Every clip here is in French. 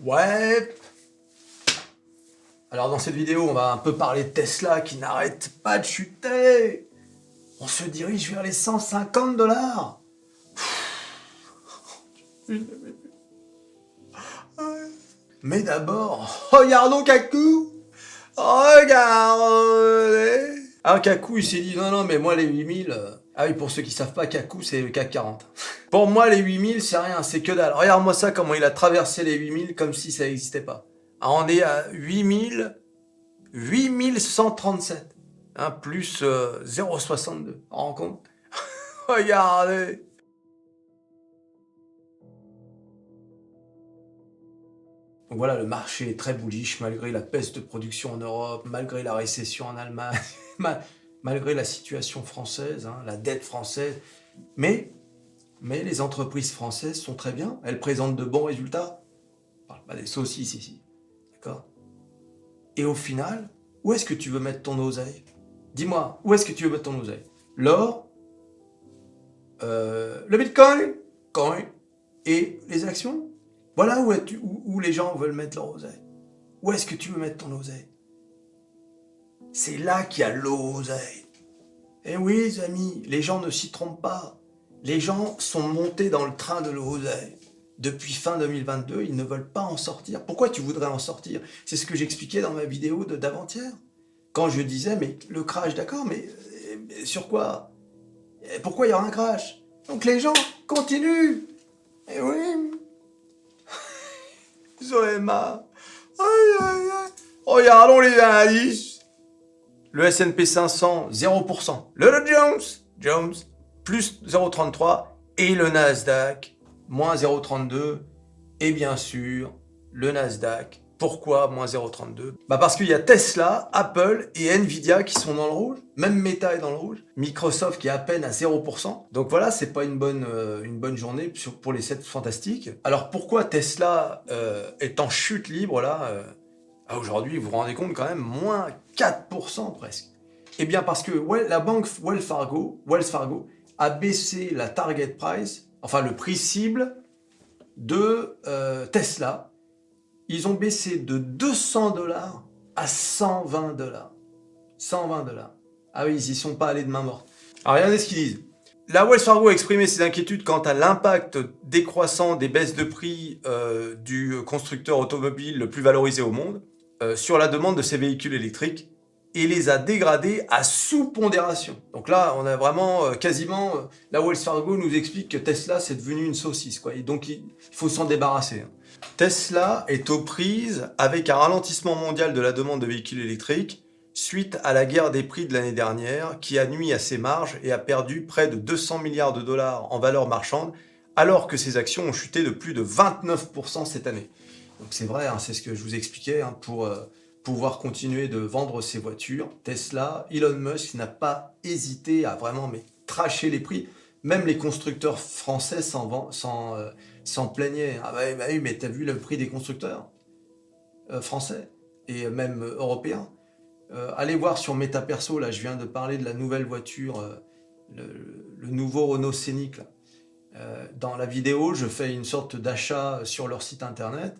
Ouais. Alors dans cette vidéo, on va un peu parler de Tesla qui n'arrête pas de chuter. On se dirige vers les 150 $. Mais d'abord, regardons Kakou. Regardez. Alors Kakou, il s'est dit non, mais moi les 8000... Ah oui, pour ceux qui savent pas, Kakou, c'est le CAC 40. Pour moi, les 8000, c'est rien, c'est que dalle. Regarde-moi ça, comment il a traversé les 8000 comme si ça n'existait pas. Alors, on est à 8137. Hein, plus 0,62. On rend compte? Regardez. Donc voilà, le marché est très bullish malgré la baisse de production en Europe, malgré la récession en Allemagne, malgré la situation française, hein, la dette française. Mais les entreprises françaises sont très bien, elles présentent de bons résultats. On parle pas des saucisses ici, d'accord? Et au final, où est-ce que tu veux mettre ton oseille? Dis-moi, où est-ce que tu veux mettre ton oseille? L'or, le bitcoin, coin, et les actions? Voilà où les gens veulent mettre leur oseille. Où est-ce que tu veux mettre ton oseille? C'est là qu'il y a l'oseille. Eh oui, les amis, les gens ne s'y trompent pas. Les gens sont montés dans le train de l'oseille. Depuis fin 2022, ils ne veulent pas en sortir. Pourquoi tu voudrais en sortir? C'est ce que j'expliquais dans ma vidéo d'avant-hier. Quand je disais, mais le crash, d'accord, mais sur quoi? Pourquoi il y aura un crash? Donc les gens continuent. Eh oui. Zoéma. Aïe, aïe, aïe. Regardons les indices. Le S&P 500, 0%. Le Dow Jones, plus 0,33. Et le Nasdaq, moins 0,32. Et bien sûr, le Nasdaq. Pourquoi moins 0,32? Parce qu'il y a Tesla, Apple et Nvidia qui sont dans le rouge. Même Meta est dans le rouge. Microsoft qui est à peine à 0%. Donc voilà, c'est pas une bonne journée pour les 7 fantastiques. Alors pourquoi Tesla est en chute libre là aujourd'hui, vous vous rendez compte quand même, moins 4% presque. Eh bien parce que la banque Wells Fargo a baissé la target price, enfin le prix cible de Tesla. Ils ont baissé de 200 $ à 120 $. 120 $. Ah oui, ils y sont pas allés de main morte. Alors regardez ce qu'ils disent. La Wells Fargo a exprimé ses inquiétudes quant à l'impact décroissant des baisses de prix du constructeur automobile le plus valorisé au monde sur la demande de ces véhicules électriques et les a dégradés à sous-pondération. Donc là, on a vraiment quasiment... la Wells Fargo nous explique que Tesla, c'est devenu une saucisse, quoi. Et donc, il faut s'en débarrasser. Tesla est aux prises avec un ralentissement mondial de la demande de véhicules électriques suite à la guerre des prix de l'année dernière qui a nui à ses marges et a perdu près de 200 milliards de dollars en valeur marchande alors que ses actions ont chuté de plus de 29% cette année. Donc c'est vrai, hein, c'est ce que je vous expliquais, hein, pour pouvoir continuer de vendre ses voitures. Tesla, Elon Musk n'a pas hésité à vraiment tracher les prix. Même les constructeurs français s'en plaignaient. Ah bah oui, mais t'as vu le prix des constructeurs français et même européens. Allez voir sur Metaperso, là je viens de parler de la nouvelle voiture, le nouveau Renault Scénic. Là. Dans la vidéo, je fais une sorte d'achat sur leur site internet.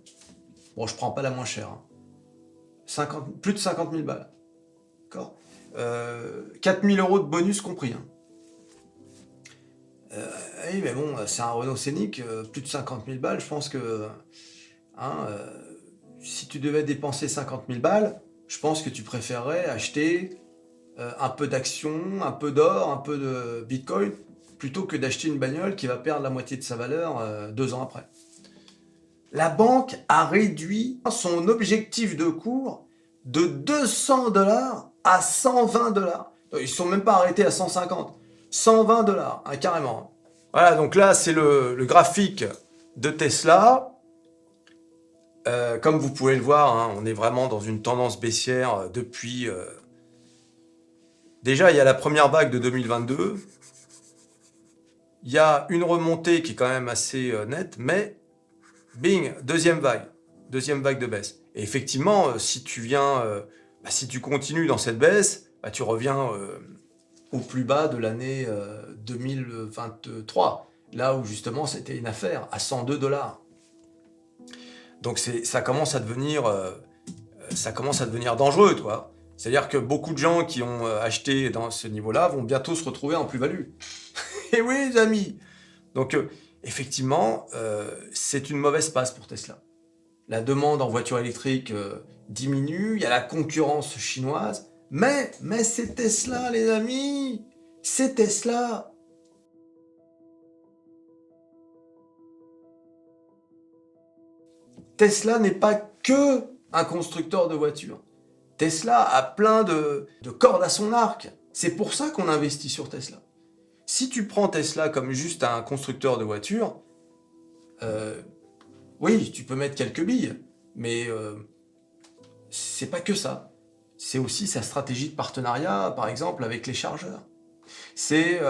Bon, je prends pas la moins chère. Hein. Plus de 50 000 balles. D'accord, 4 000 € de bonus compris. Hein. Oui, mais bon, c'est un Renault Scénic, plus de 50 000 balles. Je pense que si tu devais dépenser 50 000 balles, je pense que tu préférerais acheter un peu d'actions, un peu d'or, un peu de bitcoin, plutôt que d'acheter une bagnole qui va perdre la moitié de sa valeur 2 ans après. La banque a réduit son objectif de cours de 200 $ à 120 $. Ils ne sont même pas arrêtés à 150. 120 $, hein, carrément. Voilà, donc là, c'est le graphique de Tesla. Comme vous pouvez le voir, hein, on est vraiment dans une tendance baissière depuis... Déjà, il y a la première vague de 2022. Il y a une remontée qui est quand même assez nette, mais bing, deuxième vague de baisse. Et effectivement, si tu continues dans cette baisse, tu reviens au plus bas de l'année 2023, là où justement c'était une affaire à 102 $. Donc ça commence à devenir dangereux, toi. C'est-à-dire que beaucoup de gens qui ont acheté dans ce niveau-là vont bientôt se retrouver en plus-value. Et oui, les amis. Donc, effectivement, c'est une mauvaise passe pour Tesla. La demande en voiture électrique diminue, il y a la concurrence chinoise, mais c'est Tesla, les amis. C'est Tesla. Tesla n'est pas que un constructeur de voitures. Tesla a plein de cordes à son arc. C'est pour ça qu'on investit sur Tesla. Si tu prends Tesla comme juste un constructeur de voitures, oui, tu peux mettre quelques billes, mais c'est pas que ça. C'est aussi sa stratégie de partenariat, par exemple, avec les chargeurs. C'est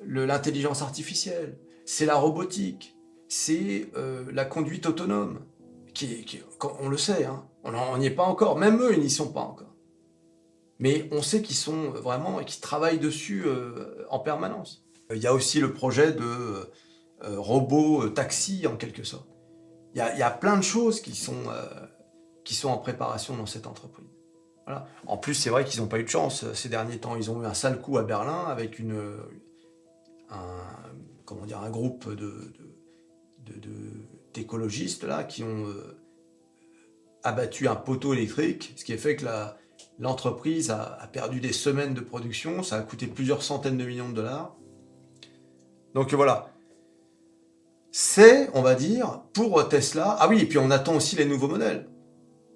l'intelligence artificielle, c'est la robotique, c'est la conduite autonome. On le sait, hein, on n'y est pas encore, même eux, ils n'y sont pas encore. Mais on sait qu'ils sont vraiment, qu'ils travaillent dessus en permanence. Il y a aussi le projet de robot taxi, en quelque sorte. Il y a plein de choses qui sont en préparation dans cette entreprise. Voilà. En plus, c'est vrai qu'ils n'ont pas eu de chance ces derniers temps. Ils ont eu un sale coup à Berlin avec un groupe d'écologistes là, qui ont abattu un poteau électrique, ce qui a fait que l'entreprise a perdu des semaines de production. Ça a coûté plusieurs centaines de millions de dollars. Donc voilà. C'est, on va dire, pour Tesla... Ah oui, et puis on attend aussi les nouveaux modèles.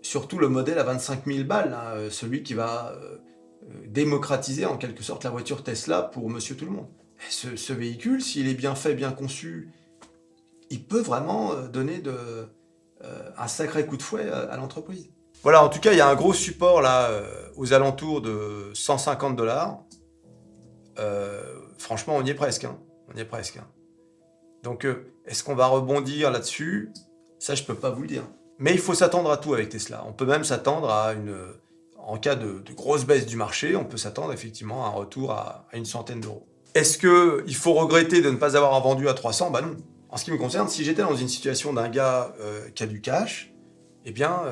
Surtout le modèle à 25 000 balles, hein, celui qui va démocratiser en quelque sorte la voiture Tesla pour monsieur tout le monde. Et ce véhicule, s'il est bien fait, bien conçu, il peut vraiment donner un sacré coup de fouet à l'entreprise. Voilà, en tout cas, il y a un gros support là, aux alentours de 150 $. Franchement, on y est presque. Hein. On y est presque. Hein. Donc, est-ce qu'on va rebondir là-dessus? Ça, je peux pas vous le dire. Mais il faut s'attendre à tout avec Tesla. On peut même s'attendre en cas de grosse baisse du marché, on peut s'attendre effectivement à un retour à une centaine d'euros. Est-ce qu'il faut regretter de ne pas avoir vendu à 300? Bah non. En ce qui me concerne, si j'étais dans une situation d'un gars qui a du cash, eh bien,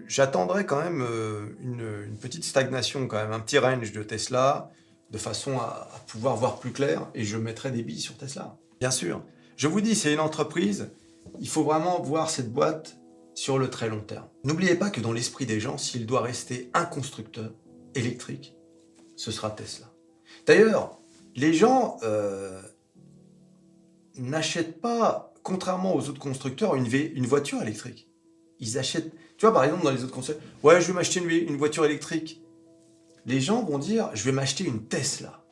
j'attendrais quand même une petite stagnation, quand même, un petit range de Tesla, de façon à pouvoir voir plus clair, et je mettrais des billes sur Tesla. Bien sûr. Je vous dis, c'est une entreprise, il faut vraiment voir cette boîte sur le très long terme. N'oubliez pas que dans l'esprit des gens, s'il doit rester un constructeur électrique, ce sera Tesla. D'ailleurs, les gens n'achètent pas, contrairement aux autres constructeurs, une voiture électrique. Ils achètent, tu vois, par exemple, dans les autres constructeurs, ouais, je vais m'acheter une voiture électrique. Les gens vont dire, je vais m'acheter une Tesla.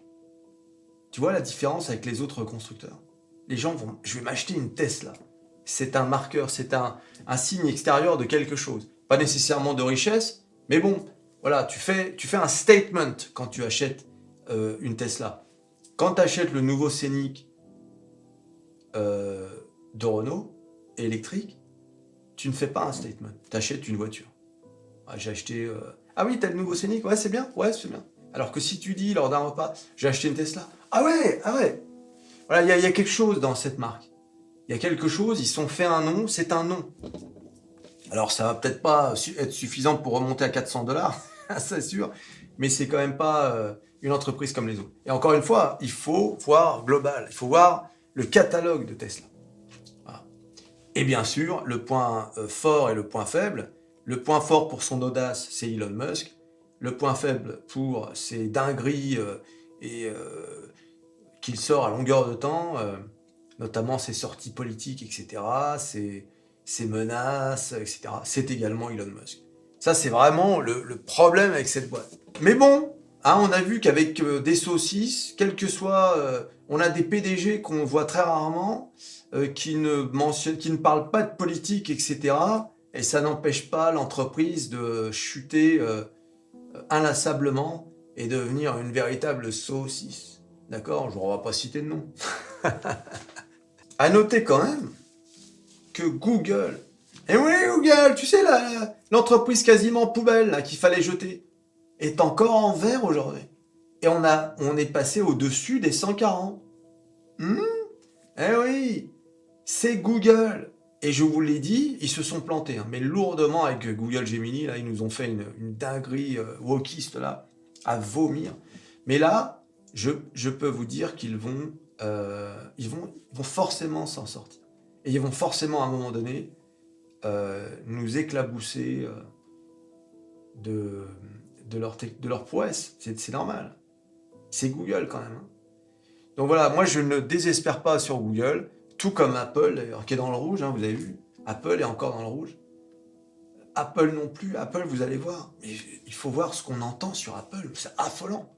Tu vois la différence avec les autres constructeurs? Les gens vont, je vais m'acheter une Tesla. C'est un marqueur, c'est un signe extérieur de quelque chose. Pas nécessairement de richesse, mais bon, voilà, tu fais un statement quand tu achètes une Tesla. Quand tu achètes le nouveau Scénic de Renault, électrique, tu ne fais pas un statement, tu achètes une voiture. Ah, j'ai acheté... Ah oui, t'as le nouveau Scénic, ouais, c'est bien, ouais, c'est bien. Alors que si tu dis lors d'un repas, j'ai acheté une Tesla, ah ouais. Voilà, il y a quelque chose dans cette marque. Il y a quelque chose, ils se sont fait un nom, c'est un nom. Alors ça va peut-être pas être suffisant pour remonter à 400 $, c'est sûr, mais c'est quand même pas une entreprise comme les autres. Et encore une fois, il faut voir global, il faut voir le catalogue de Tesla. Voilà. Et bien sûr, le point fort et le point faible. Le point fort pour son audace, c'est Elon Musk. Le point faible pour ses dingueries qu'il sort à longueur de temps, notamment ses sorties politiques, etc., ses menaces, etc., c'est également Elon Musk. Ça, c'est vraiment le problème avec cette boîte. Mais bon, hein, on a vu qu'avec des saucisses, quel que soit... on a des PDG qu'on voit très rarement, qui ne parlent pas de politique, etc., et ça n'empêche pas l'entreprise de chuter inlassablement et devenir une véritable saucisse. D'accord? Je ne vais pas citer de nom. À noter quand même que Google, et oui Google, tu sais l'entreprise quasiment poubelle là, qu'il fallait jeter, est encore en vert aujourd'hui. Et on est passé au-dessus des 140. Eh oui, c'est Google. Et je vous l'ai dit, ils se sont plantés, hein, mais lourdement avec Google Gemini. Là, ils nous ont fait une dinguerie wokiste là, à vomir. Mais là, je peux vous dire qu'ils ils vont forcément s'en sortir. Et ils vont forcément, à un moment donné, nous éclabousser de leur prouesse. C'est normal. C'est Google quand même. Hein. Donc voilà, moi je ne désespère pas sur Google, tout comme Apple d'ailleurs, qui est dans le rouge, hein, vous avez vu. Apple est encore dans le rouge. Apple non plus. Apple, vous allez voir. Mais il faut voir ce qu'on entend sur Apple. C'est affolant.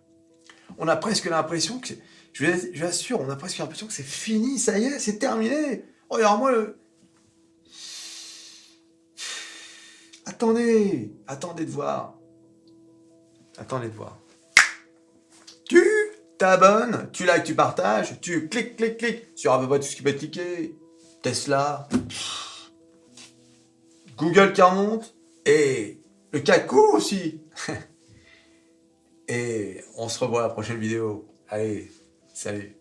On a presque l'impression que... Je vous assure, on a presque l'impression que c'est fini, ça y est, c'est terminé. Regarde-moi le... Attendez de voir. Attendez de voir. Tu t'abonnes, tu likes, tu partages, tu cliques sur à peu près tout ce qui peut être cliqué. Tesla, Google qui remonte, et le cacou aussi. Et on se revoit à la prochaine vidéo. Allez, salut.